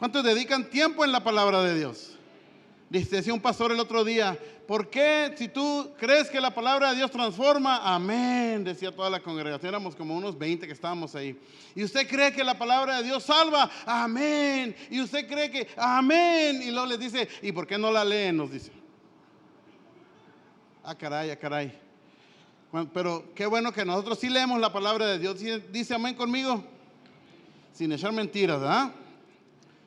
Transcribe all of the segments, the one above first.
¿Cuántos dedican tiempo en la palabra de Dios? Decía un pastor el otro día, ¿por qué si tú crees que la palabra de Dios transforma? Amén, decía toda la congregación, éramos como unos 20 que estábamos ahí. ¿Y usted cree que la palabra de Dios salva? Amén. ¿Y usted cree que? Amén. Y luego les dice, ¿y por qué no la leen? Nos dice. Ah, caray, ah, caray. Pero qué bueno que nosotros sí leemos la palabra de Dios. Dice amén conmigo, sin echar mentiras, ¿verdad?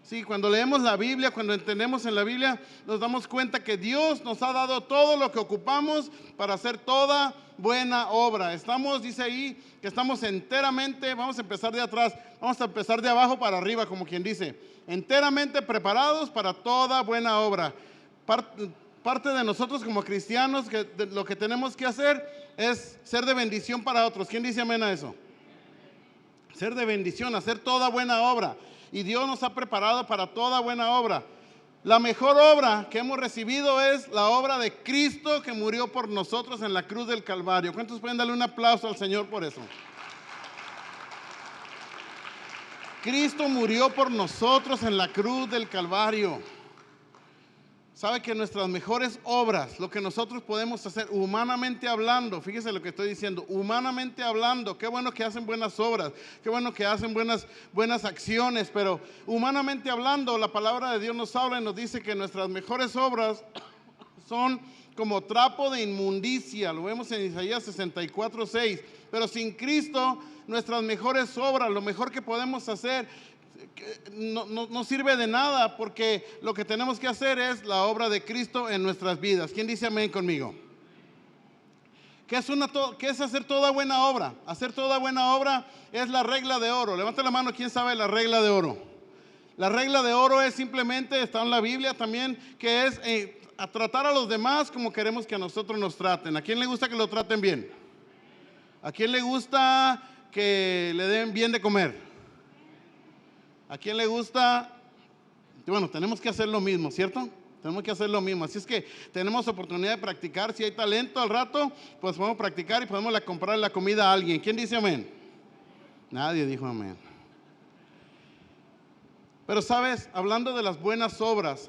Sí, cuando leemos la Biblia, cuando entendemos en la Biblia, nos damos cuenta que Dios nos ha dado todo lo que ocupamos para hacer toda buena obra. Dice ahí, que estamos enteramente, vamos a empezar de atrás, vamos a empezar de abajo para arriba, como quien dice, enteramente preparados para toda buena obra. Parte de nosotros como cristianos, lo que tenemos que hacer es ser de bendición para otros. ¿Quién dice amén a eso? Ser de bendición, hacer toda buena obra. Y Dios nos ha preparado para toda buena obra. La mejor obra que hemos recibido es la obra de Cristo que murió por nosotros en la cruz del Calvario. ¿Cuántos pueden darle un aplauso al Señor por eso? Cristo murió por nosotros en la cruz del Calvario. Sabe que nuestras mejores obras, lo que nosotros podemos hacer humanamente hablando, fíjese lo que estoy diciendo, humanamente hablando, qué bueno que hacen buenas obras, qué bueno que hacen buenas acciones, pero humanamente hablando, la palabra de Dios nos habla y nos dice que nuestras mejores obras son como trapo de inmundicia, lo vemos en Isaías 64:6, pero sin Cristo, nuestras mejores obras, lo mejor que podemos hacer, no sirve de nada, porque lo que tenemos que hacer es la obra de Cristo en nuestras vidas. ¿Quién dice amén conmigo? ¿Qué es hacer toda buena obra? Hacer toda buena obra es la regla de oro. Levanta la mano, ¿quién sabe la regla de oro? La regla de oro es simplemente, está en la Biblia también, que es a tratar a los demás como queremos que a nosotros nos traten. ¿A quién le gusta que lo traten bien? ¿A quién le gusta que le den bien de comer? ¿A quién le gusta? Bueno, tenemos que hacer lo mismo, ¿cierto? Tenemos que hacer lo mismo. Así es que tenemos oportunidad de practicar. Si hay talento al rato, pues podemos practicar y podemos comprar la comida a alguien. ¿Quién dice amén? Nadie dijo amén. Pero sabes, hablando de las buenas obras,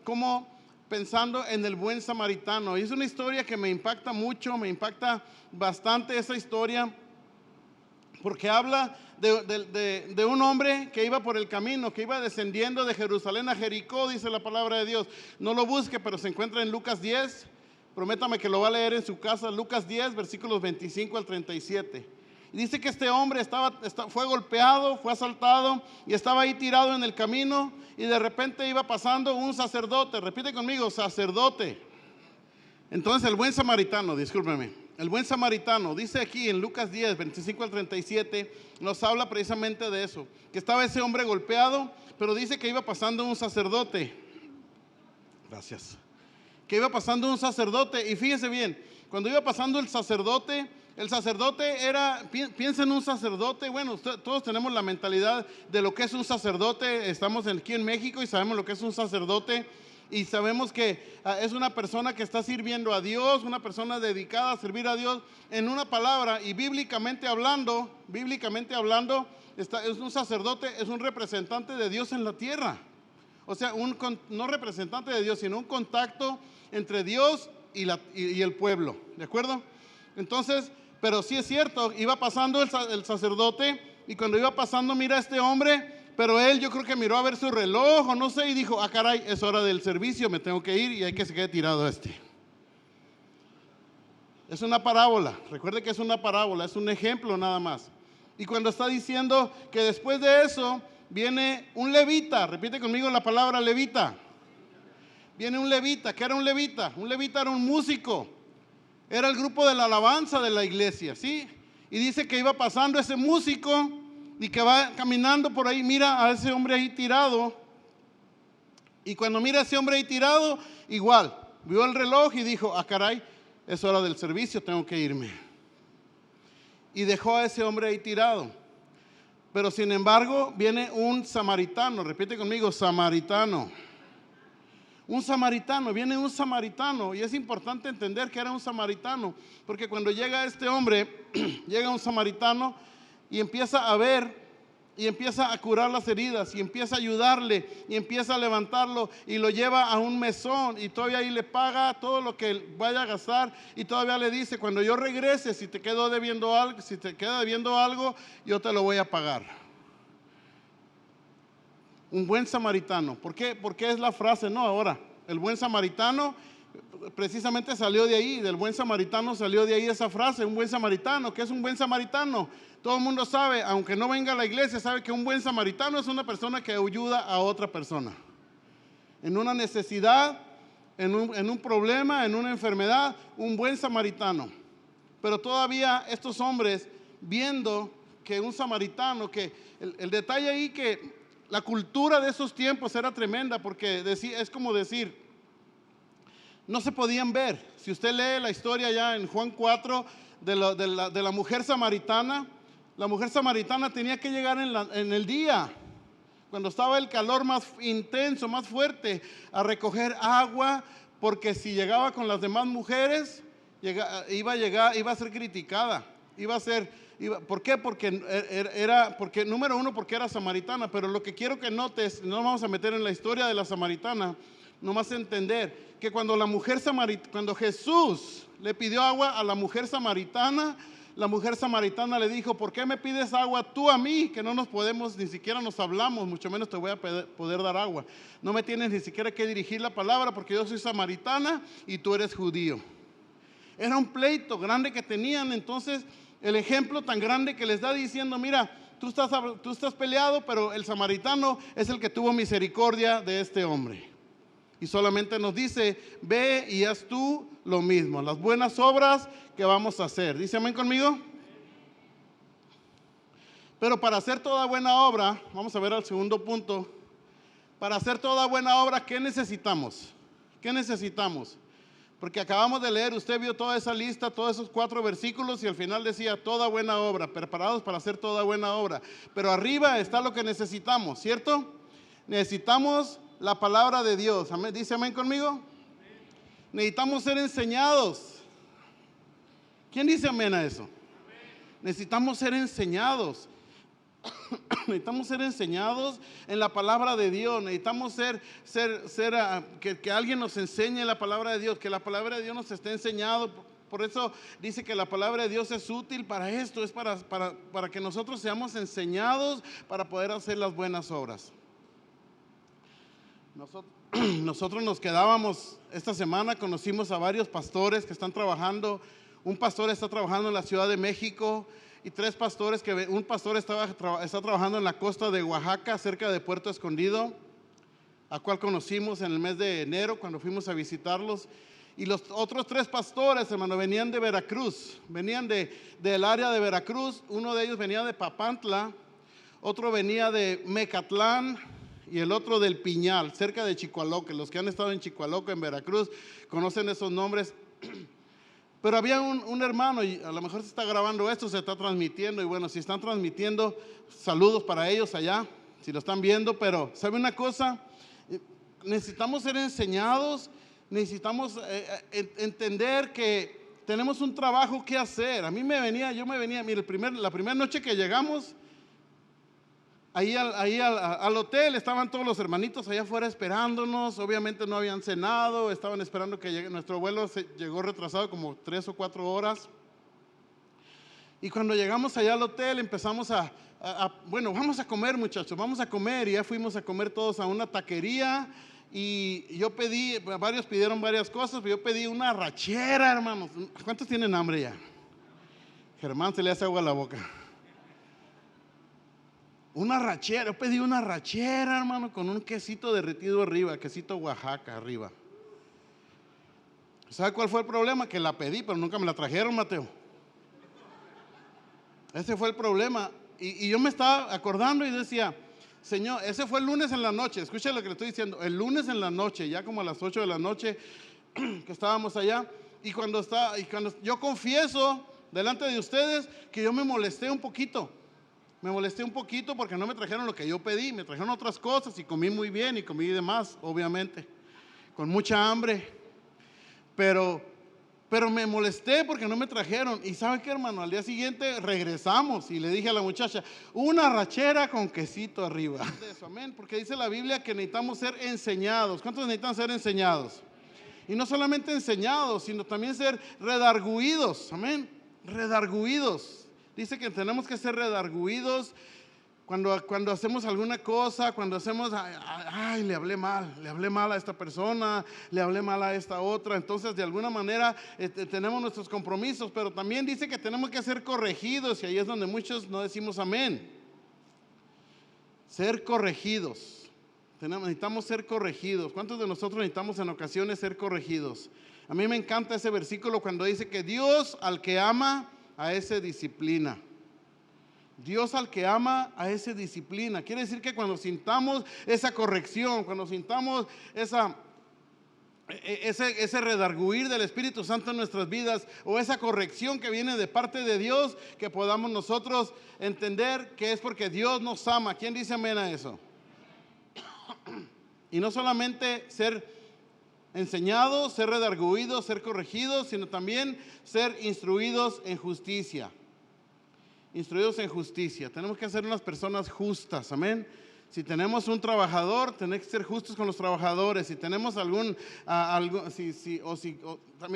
como pensando en el buen samaritano. Y es una historia que me impacta mucho, me impacta bastante esa historia, porque habla de un hombre que iba por el camino, que iba descendiendo de Jerusalén a Jericó, dice la palabra de Dios. No lo busque, pero se encuentra en Lucas 10. Prométame que lo va a leer en su casa. Lucas 10, versículos 25 al 37. Y dice que este hombre fue golpeado, fue asaltado y estaba ahí tirado en el camino, y de repente iba pasando un sacerdote. Repite conmigo, sacerdote. Entonces el buen samaritano, discúlpeme, el buen samaritano, dice aquí en Lucas 10, 25 al 37, nos habla precisamente de eso, que estaba ese hombre golpeado, pero dice que iba pasando un sacerdote. Gracias. Que iba pasando un sacerdote, y fíjese bien, cuando iba pasando el sacerdote era, piensa en un sacerdote. Bueno, todos tenemos la mentalidad de lo que es un sacerdote. Estamos aquí en México y sabemos lo que es un sacerdote. Y sabemos que es una persona que está sirviendo a Dios, una persona dedicada a servir a Dios. En una palabra, y bíblicamente hablando, es un sacerdote, es un representante de Dios en la tierra. O sea, no representante de Dios, sino un contacto entre Dios y el pueblo. ¿De acuerdo? Entonces, pero sí es cierto, iba pasando el sacerdote, y cuando iba pasando mira a este hombre. Pero él, yo creo que miró a ver su reloj o no sé, y dijo, ah, caray, es hora del servicio, me tengo que ir, y hay que se quede tirado este. Es una parábola, recuerde que es una parábola, es un ejemplo nada más. Y cuando está diciendo que después de eso viene un levita, repite conmigo la palabra levita. Viene un levita. ¿Qué era un levita? Un levita era un músico, era el grupo de la alabanza de la iglesia, ¿sí? Y dice que iba pasando ese músico, y que va caminando por ahí, mira a ese hombre ahí tirado. Y cuando mira a ese hombre ahí tirado, igual, vio el reloj y dijo, ah, caray, es hora del servicio, tengo que irme. Y dejó a ese hombre ahí tirado. Pero sin embargo, viene un samaritano, repite conmigo, samaritano. Viene un samaritano, y es importante entender que era un samaritano, porque cuando llega este hombre, llega un samaritano, y empieza a ver y empieza a curar las heridas y empieza a ayudarle y empieza a levantarlo y lo lleva a un mesón y todavía ahí le paga todo lo que vaya a gastar y todavía le dice, cuando yo regrese, si te queda debiendo algo, yo te lo voy a pagar. Un buen samaritano. ¿Por qué? Porque es la frase, no ahora. El buen samaritano precisamente salió de ahí, del buen samaritano salió de ahí esa frase, un buen samaritano. ¿Qué es un buen samaritano? Todo el mundo sabe, aunque no venga a la iglesia, sabe que un buen samaritano es una persona que ayuda a otra persona. En una necesidad, en un problema, en una enfermedad, un buen samaritano. Pero todavía estos hombres, viendo que un samaritano, que el detalle ahí que la cultura de esos tiempos era tremenda, porque es como decir, no se podían ver. Si usted lee la historia ya en Juan 4 de la mujer samaritana, la mujer samaritana tenía que llegar en el día, cuando estaba el calor más intenso, más fuerte, a recoger agua, porque si llegaba con las demás mujeres, iba a ser criticada, ¿por qué? Porque número uno, porque era samaritana. Pero lo que quiero que notes, no vamos a meter en la historia de la samaritana, nomás entender que cuando Jesús le pidió agua a la mujer samaritana le dijo, ¿por qué me pides agua tú a mí? Que no nos podemos, ni siquiera nos hablamos, mucho menos te voy a poder dar agua. No me tienes ni siquiera que dirigir la palabra, porque yo soy samaritana y tú eres judío. Era un pleito grande que tenían. Entonces el ejemplo tan grande que les da diciendo, mira, tú estás peleado, pero el samaritano es el que tuvo misericordia de este hombre. Y solamente nos dice, ve y haz tú lo mismo, las buenas obras que vamos a hacer. ¿Dice amén conmigo? Pero para hacer toda buena obra, vamos a ver al segundo punto, para hacer toda buena obra, ¿qué necesitamos? ¿Qué necesitamos? Porque acabamos de leer, usted vio toda esa lista, todos esos 4 versículos y al final decía toda buena obra, preparados para hacer toda buena obra. Pero arriba está lo que necesitamos, ¿cierto? Necesitamos la palabra de Dios. ¿Amén? ¿Dice amén conmigo? Necesitamos ser enseñados. ¿Quién dice amén a eso? Necesitamos ser enseñados. Necesitamos ser enseñados en la palabra de Dios. Necesitamos que alguien nos enseñe la palabra de Dios, que la palabra de Dios nos esté enseñado. Por eso dice que la palabra de Dios es útil para esto, es para que nosotros seamos enseñados para poder hacer las buenas obras. Nosotros nos quedábamos esta semana, conocimos a varios pastores que están trabajando. Un pastor está trabajando en la Ciudad de México y 3 pastores, un pastor está trabajando en la costa de Oaxaca, cerca de Puerto Escondido, a cual conocimos en el mes de enero cuando fuimos a visitarlos. Y los otros 3 pastores, hermano, venían de Veracruz, venían del área de Veracruz. Uno de ellos venía de Papantla, otro venía de Mecatlán y el otro del Piñal, cerca de Chicoaloque. Los que han estado en Chicoaloque, en Veracruz, conocen esos nombres. Pero había un hermano, y a lo mejor se está grabando esto, se está transmitiendo, y bueno, si están transmitiendo, saludos para ellos allá, si lo están viendo. Pero ¿sabe una cosa? Necesitamos ser enseñados, necesitamos entender que tenemos un trabajo que hacer. Yo me venía, mire, la primera noche que llegamos, ahí al hotel, estaban todos los hermanitos allá afuera esperándonos. Obviamente no habían cenado, estaban esperando que llegue. Nuestro vuelo llegó retrasado como 3 o 4 horas. Y cuando llegamos allá al hotel empezamos bueno, vamos a comer, muchachos, vamos a comer. Y ya fuimos a comer todos a una taquería. Y yo varios pidieron varias cosas, pero yo pedí una arrachera, hermanos. ¿Cuántos tienen hambre ya? Germán se le hace agua a la boca. Una arrachera, yo pedí una arrachera, hermano, con un quesito derretido arriba, quesito Oaxaca arriba. ¿Sabe cuál fue el problema? Que la pedí, pero nunca me la trajeron, Mateo. Ese fue el problema. Y yo me estaba acordando y decía, Señor, ese fue el lunes en la noche. Escuche lo que le estoy diciendo. El lunes en la noche, ya como a las 8 de la noche, que estábamos allá. Y cuando yo confieso delante de ustedes que yo me molesté un poquito. Me molesté un poquito porque no me trajeron lo que yo pedí. Me trajeron otras cosas y comí muy bien y comí de más, obviamente, con mucha hambre. Pero Pero me molesté porque no me trajeron. Y ¿sabe qué, hermano? Al día siguiente regresamos y le dije a la muchacha, una arrachera con quesito arriba. Eso, amén. Porque dice la Biblia que necesitamos ser enseñados. ¿Cuántos necesitan ser enseñados? Y no solamente enseñados, sino también ser redarguidos. Amén. Redarguidos. Dice que tenemos que ser redarguidos cuando hacemos alguna cosa, cuando hacemos, ay, le hablé mal a esta persona, le hablé mal a esta otra. Entonces, de alguna manera, tenemos nuestros compromisos, pero también dice que tenemos que ser corregidos, y ahí es donde muchos no decimos amén. Ser corregidos. Necesitamos ser corregidos. ¿Cuántos de nosotros necesitamos en ocasiones ser corregidos? A mí me encanta ese versículo cuando dice que Dios al que ama, a ese disciplina. Dios al que ama, a ese disciplina. Quiere decir que cuando sintamos esa corrección, cuando sintamos ese redarguir del Espíritu Santo en nuestras vidas, o esa corrección que viene de parte de Dios, que podamos nosotros entender que es porque Dios nos ama. ¿Quién dice amén a eso? Y no solamente ser enseñados, ser redarguidos, ser corregidos, sino también ser instruidos en justicia. Instruidos en justicia. Tenemos que ser unas personas justas, amén. Si tenemos un trabajador, tenemos que ser justos con los trabajadores. Si tenemos también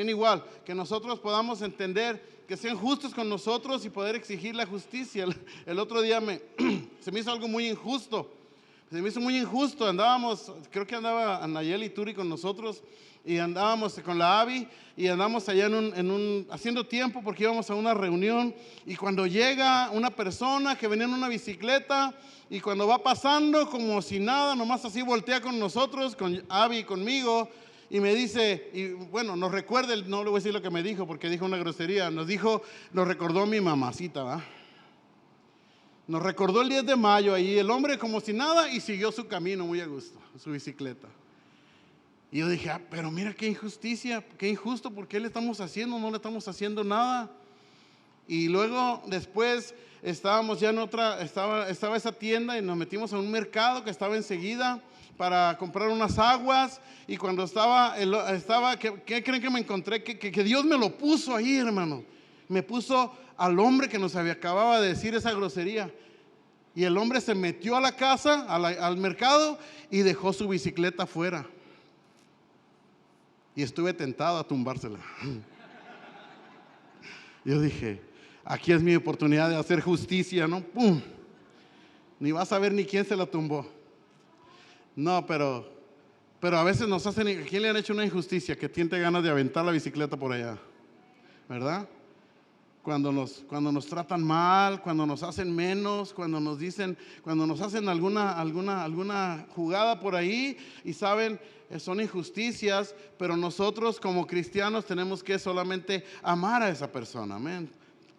igual, que nosotros podamos entender que sean justos con nosotros y poder exigir la justicia. El otro día se me hizo algo muy injusto. Se me hizo muy injusto. Creo que andaba Nayeli Turi con nosotros, y andábamos con la Abby, y andamos allá haciendo tiempo porque íbamos a una reunión. Y cuando llega una persona que venía en una bicicleta, y cuando va pasando como si nada, nomás así voltea con nosotros, con Abby y conmigo, y me dice, y bueno, nos recuerda, no le voy a decir lo que me dijo porque dijo una grosería, nos recordó a mi mamacita, ¿va? Nos recordó el 10 de mayo ahí, el hombre como si nada, y siguió su camino muy a gusto, su bicicleta. Y yo dije, pero mira qué injusticia, qué injusto, ¿por qué le estamos haciendo? No le estamos haciendo nada. Y luego después estábamos ya estaba esa tienda, y nos metimos a un mercado que estaba enseguida para comprar unas aguas. Y cuando ¿qué creen que me encontré? Que Dios me lo puso ahí, hermano. Me puso al hombre que nos acababa de decir esa grosería. Y el hombre se metió a la casa, al mercado, y dejó su bicicleta afuera. Y estuve tentado a tumbársela. Yo dije, aquí es mi oportunidad de hacer justicia, ¿no? ¡Pum! Ni vas a ver ni quién se la tumbó. No, pero a veces nos hacen, ¿quién le han hecho una injusticia? Que tiene ganas de aventar la bicicleta por allá, ¿verdad? Cuando nos tratan mal, cuando nos hacen menos, cuando nos hacen alguna jugada por ahí, y saben, son injusticias, pero nosotros como cristianos tenemos que solamente amar a esa persona, amén.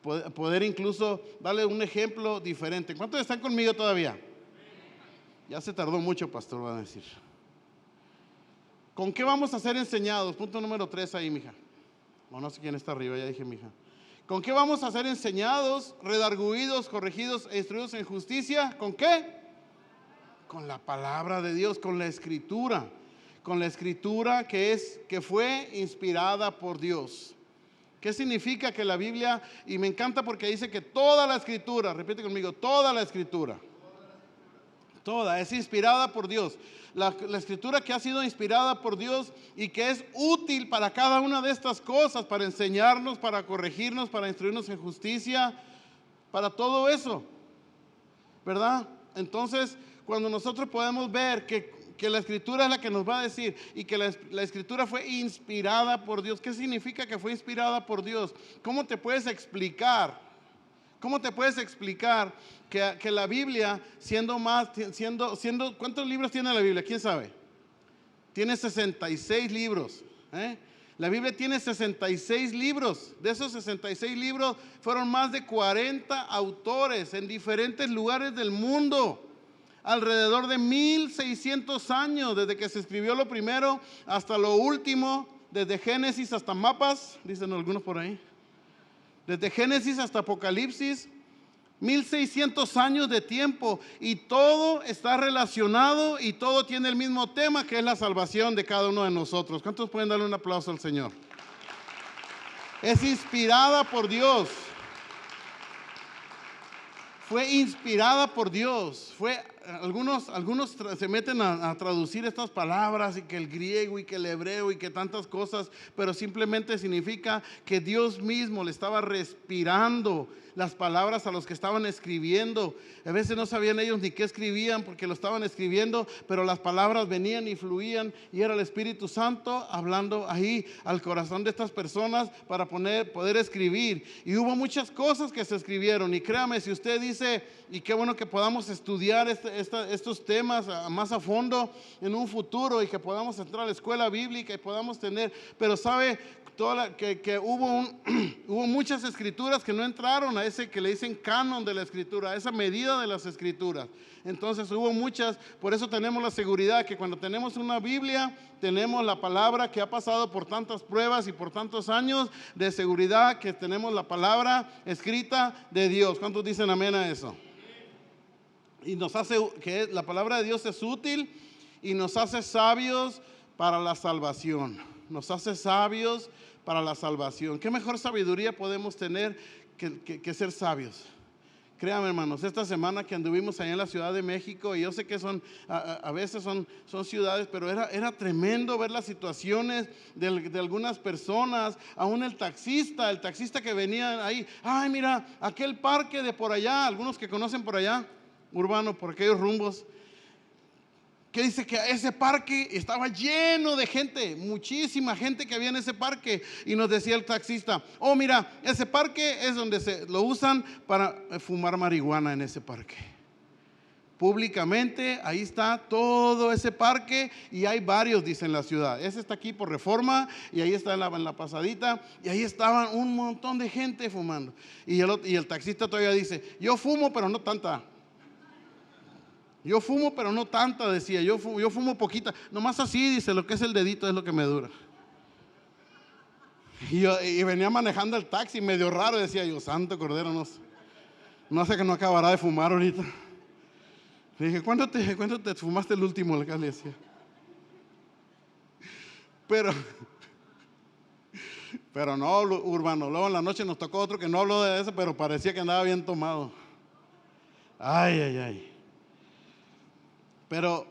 Poder incluso darle un ejemplo diferente. ¿Cuántos están conmigo todavía? Ya se tardó mucho, pastor, va a decir. ¿Con qué vamos a ser enseñados? Punto número 3 ahí, mija. No sé quién está arriba, ya dije, mija. ¿Con qué vamos a ser enseñados, redarguidos, corregidos e instruidos en justicia? ¿Con qué? Con la palabra de Dios, con la Escritura. Con la Escritura que fue inspirada por Dios. ¿Qué significa que la Biblia? Y me encanta porque dice que toda la Escritura, repite conmigo, toda la Escritura. Toda, es inspirada por Dios. La Escritura que ha sido inspirada por Dios y que es útil para cada una de estas cosas, para enseñarnos, para corregirnos, para instruirnos en justicia, para todo eso, ¿verdad? Entonces, cuando nosotros podemos ver que la Escritura es la que nos va a decir, y que la Escritura fue inspirada por Dios. ¿Qué significa que fue inspirada por Dios? ¿Cómo te puedes explicar? ¿Cómo te puedes explicar que la Biblia, ¿cuántos libros tiene la Biblia? ¿Quién sabe? Tiene 66 libros. La Biblia tiene 66 libros. De esos 66 libros fueron más de 40 autores en diferentes lugares del mundo. Alrededor de 1600 años, desde que se escribió lo primero hasta lo último, desde Génesis hasta mapas, dicen algunos por ahí. Desde Génesis hasta Apocalipsis, 1600 años de tiempo, y todo está relacionado y todo tiene el mismo tema, que es la salvación de cada uno de nosotros. ¿Cuántos pueden darle un aplauso al Señor? Es inspirada por Dios. Fue inspirada por Dios. Algunos se meten a traducir estas palabras y que el griego y que el hebreo y que tantas cosas, pero simplemente significa que Dios mismo le estaba respirando las palabras a los que estaban escribiendo. A veces no sabían ellos ni qué escribían porque lo estaban escribiendo, pero las palabras venían y fluían y era el Espíritu Santo hablando ahí al corazón de estas personas para poder escribir. Y hubo muchas cosas que se escribieron, y créame, si usted dice, y qué bueno que podamos estudiar estos temas más a fondo en un futuro y que podamos entrar a la escuela bíblica y podamos tener, pero sabe, que hubo muchas escrituras que no entraron a ese que le dicen canon de la escritura, a esa medida de las escrituras. Entonces hubo muchas, por eso tenemos la seguridad que cuando tenemos una Biblia, tenemos la palabra que ha pasado por tantas pruebas y por tantos años de seguridad, que tenemos la palabra escrita de Dios. ¿Cuántos dicen amén a eso? Y nos hace que la palabra de Dios es útil y nos hace sabios para la salvación. Nos hace sabios para la salvación. ¿Qué mejor sabiduría podemos tener que ser sabios? Créanme, hermanos, esta semana que anduvimos allá en la Ciudad de México, y yo sé que a veces son ciudades, pero era tremendo ver las situaciones de algunas personas. Aún el taxista que venía ahí, ay, mira, aquel parque de por allá, algunos que conocen por allá, Urbano, por aquellos rumbos, que dice que ese parque estaba lleno de gente, muchísima gente que había en ese parque. Y nos decía el taxista, oh, mira, ese parque es donde lo usan para fumar marihuana en ese parque. Públicamente, ahí está todo ese parque, y hay varios, dice, en la ciudad. Ese está aquí por Reforma, y ahí está en la pasadita, y ahí estaban un montón de gente fumando. Y el taxista todavía dice, yo fumo, pero no tanta. Yo fumo, pero no tanta, decía. Yo fumo poquita. Nomás así, dice, lo que es el dedito es lo que me dura. Y venía manejando el taxi, medio raro, decía yo, santo cordero, no sé que no acabará de fumar ahorita. Le dije, ¿cuánto te fumaste el último? Le decía. Pero no, Urbano. Luego en la noche nos tocó otro que no habló de eso, pero parecía que andaba bien tomado. Ay. Pero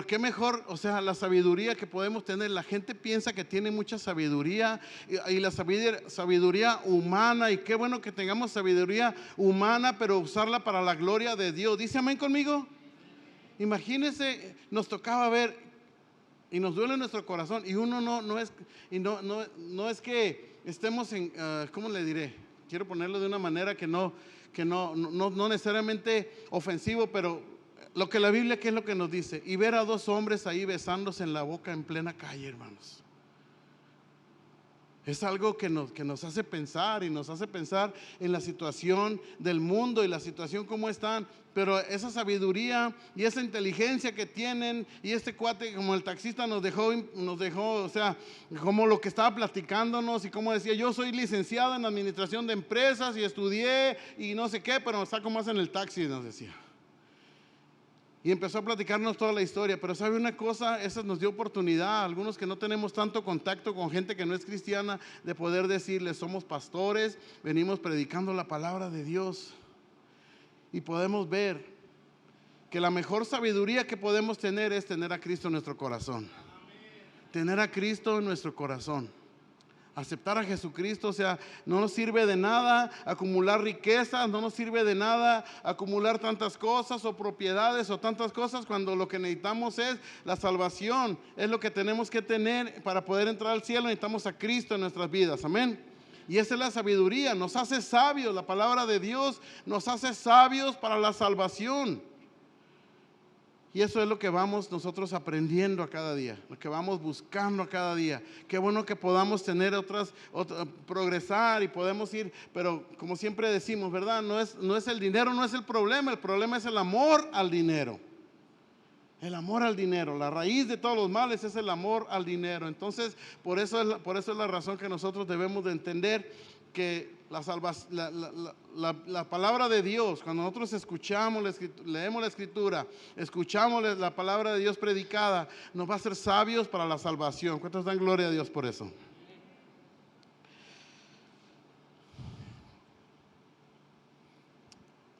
qué mejor, o sea, la sabiduría que podemos tener. La gente piensa que tiene mucha sabiduría, y la sabiduría humana, y qué bueno que tengamos sabiduría humana, pero usarla para la gloria de Dios. ¿Dice amén conmigo? Imagínense, nos tocaba ver, y nos duele nuestro corazón, y uno no es que estemos en, ¿cómo le diré? Quiero ponerlo de una manera que no necesariamente ofensivo, pero lo que la Biblia, ¿qué es lo que nos dice? Y ver a dos hombres ahí besándose en la boca en plena calle, hermanos. Es algo que nos hace pensar, y nos hace pensar en la situación del mundo y la situación como están. Pero esa sabiduría y esa inteligencia que tienen, y este cuate, como el taxista nos dejó, o sea, como lo que estaba platicándonos, y como decía, yo soy licenciado en administración de empresas y estudié y no sé qué, pero saco más en el taxi, nos decía. Y empezó a platicarnos toda la historia. Pero sabe una cosa, eso nos dio oportunidad a algunos que no tenemos tanto contacto con gente que no es cristiana, de poder decirles, somos pastores, venimos predicando la palabra de Dios. Y podemos ver que la mejor sabiduría que podemos tener es tener a Cristo en nuestro corazón. Tener a Cristo en nuestro corazón. Aceptar a Jesucristo, o sea, no nos sirve de nada acumular riquezas, no nos sirve de nada acumular tantas cosas o propiedades o tantas cosas, cuando lo que necesitamos es la salvación. Es lo que tenemos que tener para poder entrar al cielo. Necesitamos a Cristo en nuestras vidas, amén. Y esa es la sabiduría, nos hace sabios. La palabra de Dios nos hace sabios para la salvación. Y eso es lo que vamos nosotros aprendiendo a cada día, lo que vamos buscando a cada día. Qué bueno que podamos tener progresar y podemos ir, pero como siempre decimos, ¿verdad? No es el dinero, no es el problema es el amor al dinero. El amor al dinero, la raíz de todos los males es el amor al dinero. Entonces, por eso es la razón que nosotros debemos de entender que la palabra de Dios, cuando nosotros escuchamos, leemos la escritura, escuchamos la palabra de Dios predicada, nos va a hacer sabios para la salvación. ¿Cuántos dan gloria a Dios por eso?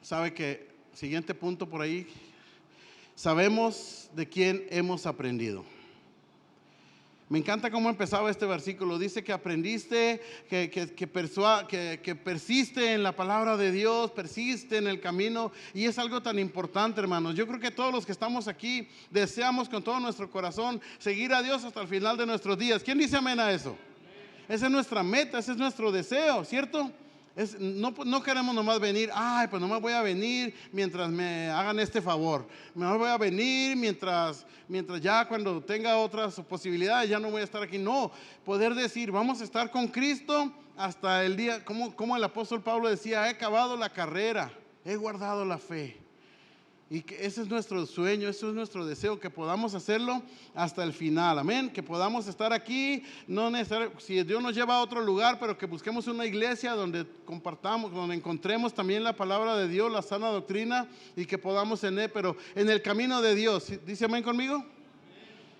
sabe que, siguiente punto por ahí, sabemos de quién hemos aprendido. Me encanta cómo empezaba este versículo. Dice que aprendiste, que persiste en la palabra de Dios, persiste en el camino. Y es algo tan importante, hermanos. Yo creo que todos los que estamos aquí deseamos con todo nuestro corazón seguir a Dios hasta el final de nuestros días. ¿Quién dice amén a eso? Esa es nuestra meta, ese es nuestro deseo, ¿cierto? No queremos nomás venir, pues nomás voy a venir mientras me hagan este favor. Nomás voy a venir mientras ya cuando tenga otras posibilidades ya no voy a estar aquí. No, poder decir, vamos a estar con Cristo hasta el día, como el apóstol Pablo decía, he acabado la carrera, he guardado la fe. Y que ese es nuestro sueño, ese es nuestro deseo, que podamos hacerlo hasta el final, amén, que podamos estar aquí, no necesariamente, si Dios nos lleva a otro lugar, pero que busquemos una iglesia donde compartamos, donde encontremos también la palabra de Dios, la sana doctrina, y que podamos tener, pero en el camino de Dios. ¿Dice amén conmigo?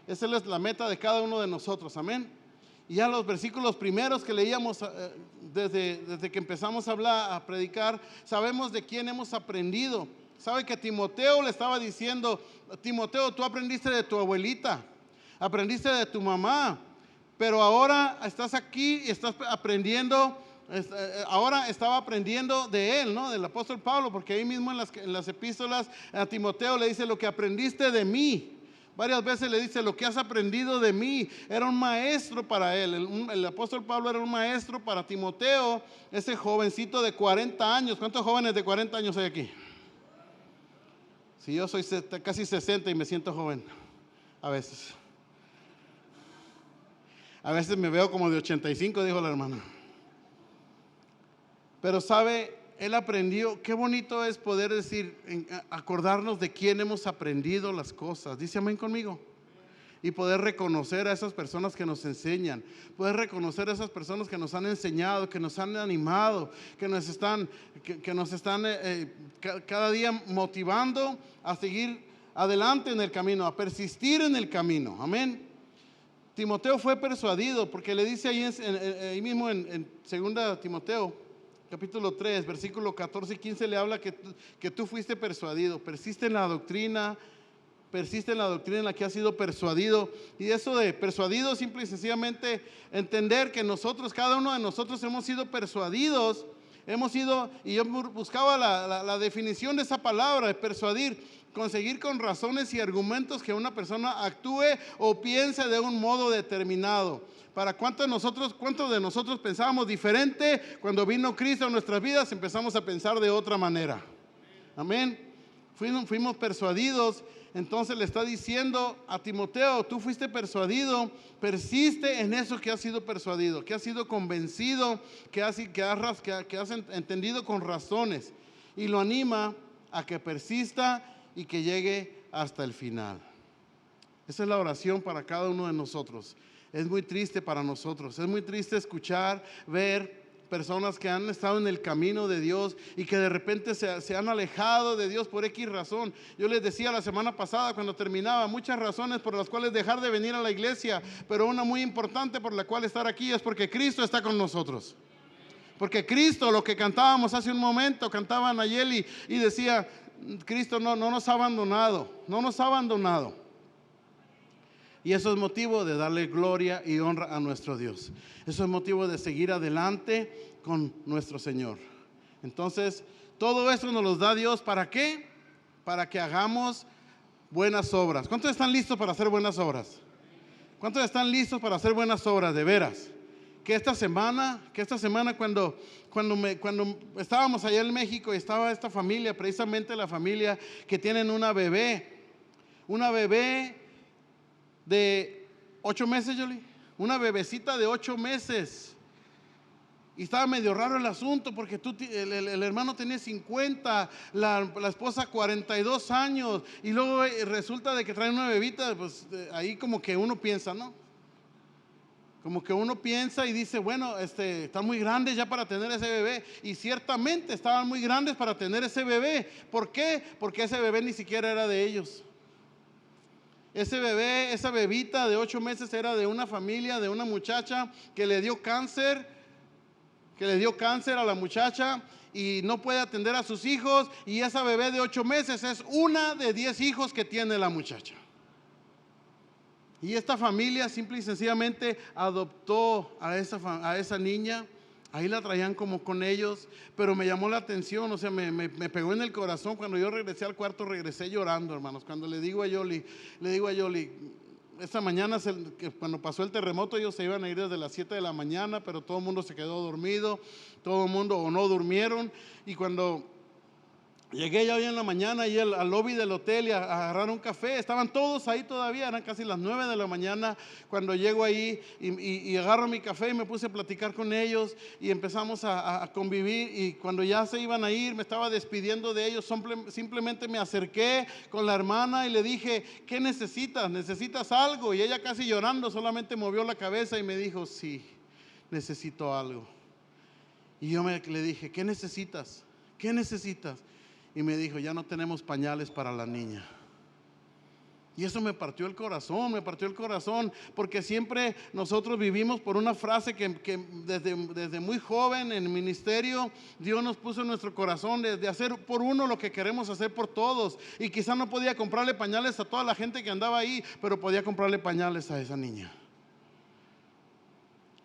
Esa es la meta de cada uno de nosotros, amén. Y ya los versículos primeros que leíamos desde que empezamos a predicar, sabemos de quién hemos aprendido. Sabe que Timoteo le estaba diciendo, Timoteo, tú aprendiste de tu abuelita, aprendiste de tu mamá, pero ahora estás aquí y estás aprendiendo, ahora estaba aprendiendo de él, ¿no? Del apóstol Pablo, porque ahí mismo en las epístolas a Timoteo le dice lo que aprendiste de mí. Varias veces le dice lo que has aprendido de mí. Era un maestro para él. El apóstol Pablo era un maestro para Timoteo, ese jovencito de 40 años. ¿Cuántos jóvenes de 40 años hay aquí? Si yo soy casi 60 y me siento joven, a veces. A veces me veo como de 85, dijo la hermana. Pero sabe, él aprendió, qué bonito es poder decir, acordarnos de quién hemos aprendido las cosas. Dice amén conmigo. Y poder reconocer a esas personas que nos enseñan, poder reconocer a esas personas que nos han enseñado, que nos han animado, que nos están cada día motivando a seguir adelante en el camino, a persistir en el camino. Amén. Timoteo fue persuadido, porque le dice ahí mismo en 2 Timoteo, capítulo 3, versículo 14 y 15, le habla que tú fuiste persuadido, persiste en la doctrina en la que has sido persuadido. Y eso de persuadido, simple y sencillamente entender que nosotros, cada uno de nosotros hemos sido persuadidos, y yo buscaba la definición de esa palabra, de persuadir, conseguir con razones y argumentos que una persona actúe o piense de un modo determinado. ¿Para cuántos de nosotros pensábamos diferente? Cuando vino Cristo en nuestras vidas empezamos a pensar de otra manera. Amén. Fuimos persuadidos. Entonces le está diciendo a Timoteo, tú fuiste persuadido, persiste en eso que has sido persuadido, que has sido convencido, que has entendido con razones. Y lo anima a que persista y que llegue hasta el final. Esa es la oración para cada uno de nosotros. Es muy triste para nosotros, es muy triste escuchar, ver personas que han estado en el camino de Dios y que de repente se han alejado de Dios por X razón. Yo les decía la semana pasada cuando terminaba, muchas razones por las cuales dejar de venir a la iglesia, pero una muy importante por la cual estar aquí es porque Cristo está con nosotros. Porque Cristo, lo que cantábamos hace un momento, cantaba Nayeli y decía, Cristo no nos ha abandonado, no nos ha abandonado. Y eso es motivo de darle gloria y honra a nuestro Dios. Eso es motivo de seguir adelante con nuestro Señor. Entonces, todo eso nos lo da Dios. ¿Para qué? Para que hagamos buenas obras. ¿Cuántos están listos para hacer buenas obras? ¿Cuántos están listos para hacer buenas obras de veras? Que esta semana cuando estábamos allá en México y estaba esta familia, precisamente la familia que tienen una bebé de 8 meses, Yoli, una bebecita de 8 meses. Y estaba medio raro el asunto porque el hermano tenía 50, la esposa 42 años, y luego resulta de que traen una bebita, pues ahí como que uno piensa, ¿no? Como que uno piensa y dice, bueno, están muy grandes ya para tener ese bebé. Y ciertamente estaban muy grandes para tener ese bebé. ¿Por qué? Porque ese bebé ni siquiera era de ellos. Ese bebé, esa bebita de 8 meses era de una familia, de una muchacha que le dio cáncer a la muchacha, y no puede atender a sus hijos, y esa bebé de 8 meses es una de 10 hijos que tiene la muchacha. Y esta familia simple y sencillamente adoptó a esa niña. Ahí la traían como con ellos, pero me llamó la atención, o sea, me pegó en el corazón. Cuando yo regresé al cuarto, regresé llorando, hermanos. Cuando le digo a Yoli, esta mañana, cuando pasó el terremoto, ellos se iban a ir desde las 7 de la mañana, pero todo el mundo se quedó dormido, todo el mundo o no durmieron. Y cuando llegué ya hoy en la mañana y al lobby del hotel y a agarrar un café, estaban todos ahí todavía, eran casi las 9 de la mañana cuando llego ahí y agarro mi café y me puse a platicar con ellos y empezamos a convivir. Y cuando ya se iban a ir, me estaba despidiendo de ellos, simplemente me acerqué con la hermana y le dije, ¿qué necesitas? ¿Necesitas algo? Y ella, casi llorando, solamente movió la cabeza y me dijo, sí, necesito algo. Y yo le dije, ¿qué necesitas? ¿Qué necesitas? Y me dijo, ya no tenemos pañales para la niña. Y eso me partió el corazón, porque siempre nosotros vivimos por una frase que desde muy joven en el ministerio, Dios nos puso en nuestro corazón de hacer por uno lo que queremos hacer por todos. Y quizá no podía comprarle pañales a toda la gente que andaba ahí, pero podía comprarle pañales a esa niña.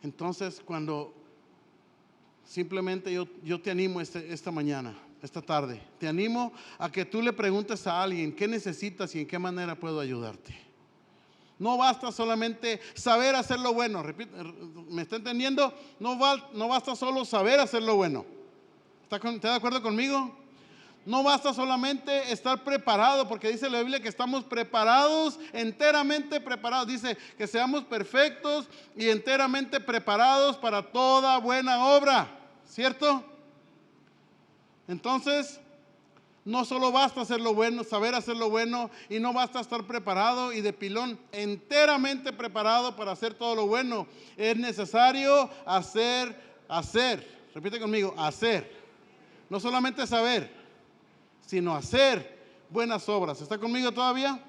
Entonces, cuando simplemente yo te animo esta mañana, esta tarde, te animo a que tú le preguntes a alguien qué necesitas y en qué manera puedo ayudarte. No basta solamente saber hacer lo bueno. ¿Me está entendiendo? No basta solo saber hacer lo bueno. ¿Está de acuerdo conmigo? No basta solamente estar preparado, porque dice la Biblia que estamos preparados, enteramente preparados. Dice que seamos perfectos y enteramente preparados para toda buena obra, ¿cierto? Entonces, no solo basta hacer lo bueno, saber hacer lo bueno, y no basta estar preparado y de pilón, enteramente preparado para hacer todo lo bueno. Es necesario hacer. Repite conmigo, hacer. No solamente saber, sino hacer buenas obras. ¿Está conmigo todavía?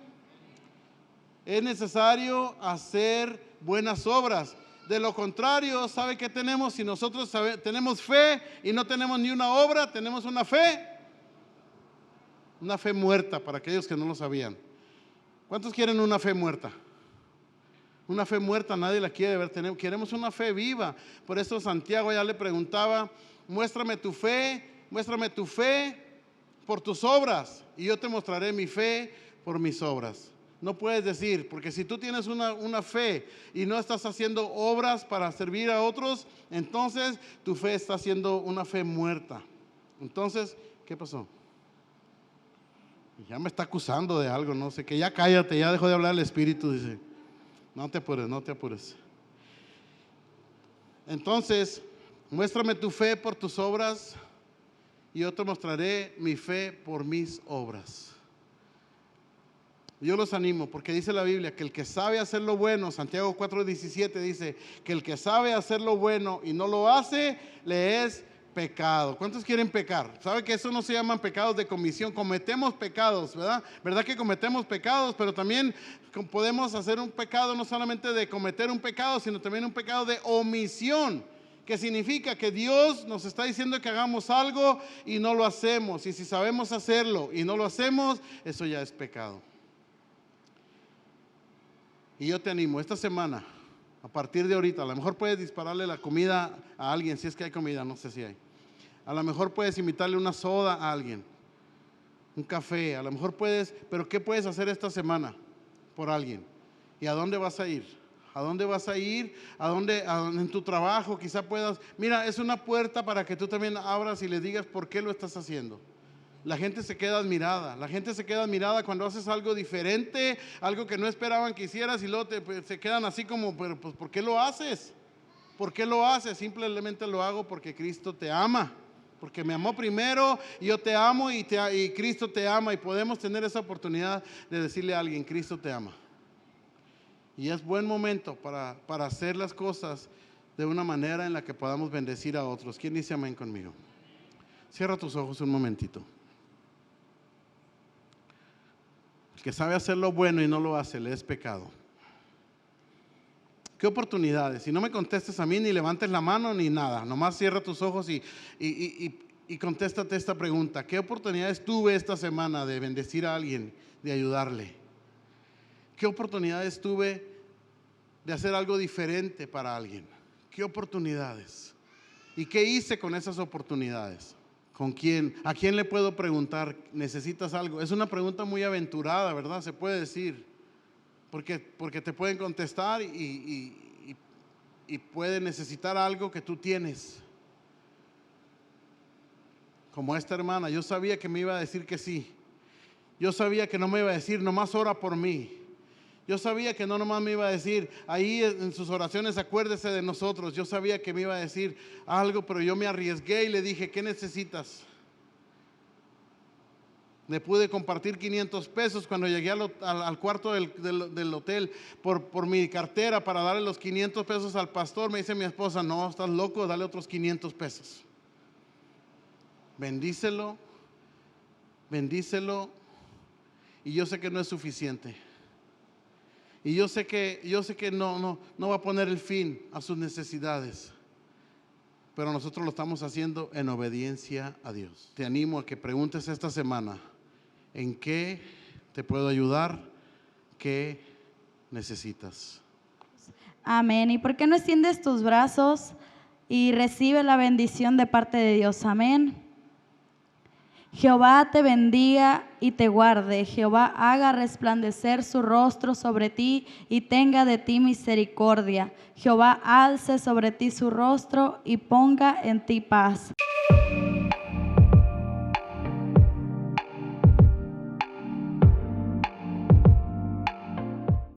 Es necesario hacer buenas obras. De lo contrario, ¿sabe qué tenemos? Si nosotros tenemos fe y no tenemos ni una obra, tenemos una fe muerta, para aquellos que no lo sabían. ¿Cuántos quieren una fe muerta? Una fe muerta nadie la quiere ver, queremos una fe viva. Por eso Santiago ya le preguntaba, muéstrame tu fe por tus obras, y yo te mostraré mi fe por mis obras. No puedes decir, porque si tú tienes una fe y no estás haciendo obras para servir a otros, entonces tu fe está siendo una fe muerta. Entonces, ¿qué pasó? Ya me está acusando de algo, no sé, que ya cállate, ya dejó de hablar el Espíritu, dice. No te apures. Entonces, muéstrame tu fe por tus obras y yo te mostraré mi fe por mis obras. Yo los animo, porque dice la Biblia que el que sabe hacer lo bueno, Santiago 4:17 dice que el que sabe hacer lo bueno y no lo hace, le es pecado. ¿Cuántos quieren pecar? ¿Sabe que eso no se llaman pecados de comisión? Cometemos pecados, ¿verdad? ¿Verdad que cometemos pecados? Pero también podemos hacer un pecado no solamente de cometer un pecado, sino también un pecado de omisión, que significa que Dios nos está diciendo que hagamos algo y no lo hacemos. Y si sabemos hacerlo y no lo hacemos, eso ya es pecado. Y yo te animo, esta semana, a partir de ahorita, a lo mejor puedes dispararle la comida a alguien, si es que hay comida, no sé si hay. A lo mejor puedes invitarle una soda a alguien, un café, a lo mejor puedes, pero ¿qué puedes hacer esta semana por alguien? ¿Y a dónde vas a ir? ¿A dónde vas a ir? En tu trabajo quizá puedas. Mira, es una puerta para que tú también abras y le digas por qué lo estás haciendo. La gente se queda admirada cuando haces algo diferente, algo que no esperaban que hicieras, y luego se quedan así como, pero pues ¿por qué lo haces? ¿Por qué lo haces? Simplemente lo hago porque Cristo te ama, porque me amó primero, y yo te amo y Cristo te ama, y podemos tener esa oportunidad de decirle a alguien, Cristo te ama. Y es buen momento para hacer las cosas de una manera en la que podamos bendecir a otros. ¿Quién dice amén conmigo? Cierra tus ojos un momentito. El que sabe hacer lo bueno y no lo hace, le es pecado. ¿Qué oportunidades? Si no me contestes a mí, ni levantes la mano ni nada, nomás cierra tus ojos y y contéstate esta pregunta: ¿qué oportunidades tuve esta semana de bendecir a alguien, de ayudarle? ¿Qué oportunidades tuve de hacer algo diferente para alguien? ¿Qué oportunidades? ¿Y qué hice con esas oportunidades? ¿Con quién? ¿A quién le puedo preguntar? ¿Necesitas algo? Es una pregunta muy aventurada, ¿verdad? Se puede decir, porque te pueden contestar y pueden necesitar algo que tú tienes. Como esta hermana, yo sabía que me iba a decir que sí. Yo sabía que no me iba a decir, nomás ora por mí. Yo sabía que no nomás me iba a decir, ahí en sus oraciones acuérdese de nosotros. Yo sabía que me iba a decir algo, pero yo me arriesgué y le dije, ¿qué necesitas? Le pude compartir 500 pesos cuando llegué al cuarto del hotel por mi cartera para darle los 500 pesos al pastor. Me dice mi esposa, no, estás loco, dale otros 500 pesos. Bendícelo, bendícelo. Y yo sé que no es suficiente. Y yo sé que no va a poner el fin a sus necesidades. Pero nosotros lo estamos haciendo en obediencia a Dios. Te animo a que preguntes esta semana, ¿en qué te puedo ayudar? ¿Qué necesitas? Amén. ¿Y por qué no extiendes tus brazos y recibe la bendición de parte de Dios? Amén. Jehová te bendiga y te guarde. Jehová haga resplandecer su rostro sobre ti y tenga de ti misericordia. Jehová alce sobre ti su rostro y ponga en ti paz.